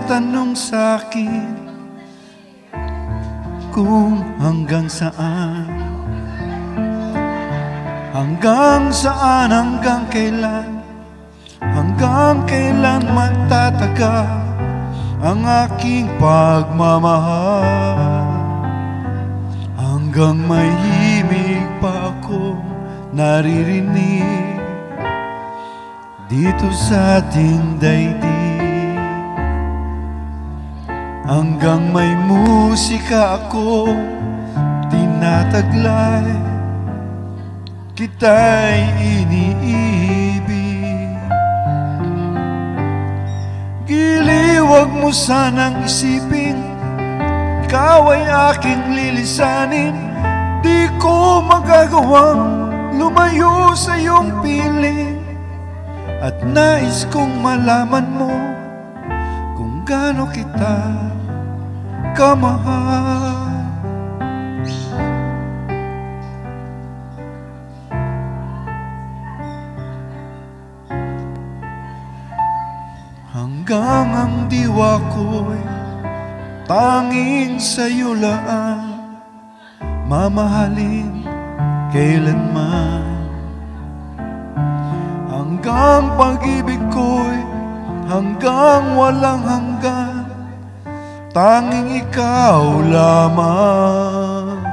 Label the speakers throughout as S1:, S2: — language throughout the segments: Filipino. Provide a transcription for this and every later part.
S1: nagtatanong sa'kin kung hanggang saan, hanggang saan, hanggang kailan magtatagal ang aking pagmamahal. Hanggang may himig pa akong naririnig dito sa ating daigdig, hanggang may musika ako tinataglay, kita'y iniibig. Giliw, wag mo sanang isipin ikaw ay aking lilisanin. Di ko magagawang lumayo sa iyong piling, at nais kong malaman mo kung gaano kita kamahal. Hanggang ang diwa ko'y tanging sa'yo lang mamahalin kailanman. Hanggang pag-ibig ko'y hanggang walang hanggan, tanging ikaw lamang.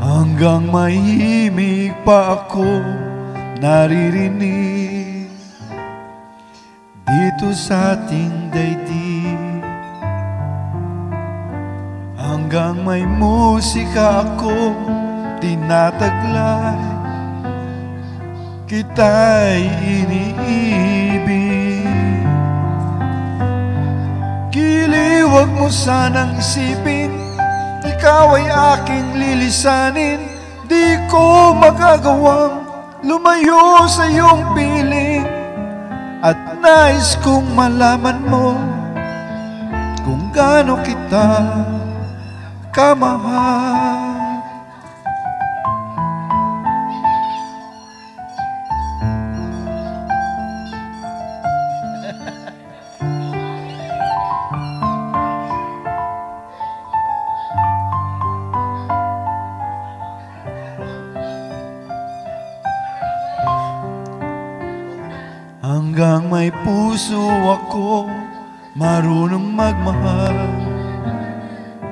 S1: Hanggang may himig pa ako naririnig dito sa ating daigdig, hanggang may musika ako tinataglay, kita'y iniibig. Giliw, wag mo sanang isipin ikaw ay aking lilisanin. Di ko magagawang lumayo sa iyong piling, at nais kong malaman mo kung gaano kita kamahal. Hanggang may puso ako marunong magmahal,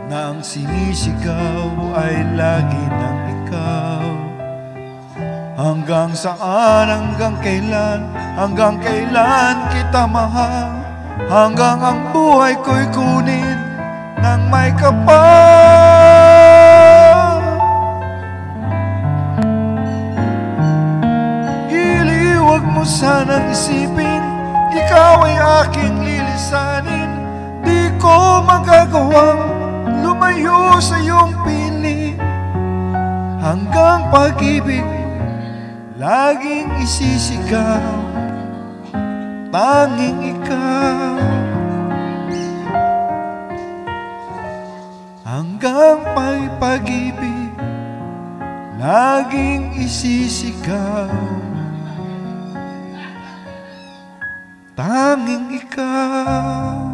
S1: na ang sinisigaw ay lagi ng ikaw. Hanggang saan, hanggang kailan kita mahal, hanggang ang buhay ko'y kunin ng may kapal. Giliw, wag mo sanang isipin ikaw ay aking lilisanin. Di ko magagawang lumayo sa iyong piling, hanggang pag-ibig laging isisigaw, tanging ikaw. Hanggang pag-ibig laging isisigaw, tanging ikaw.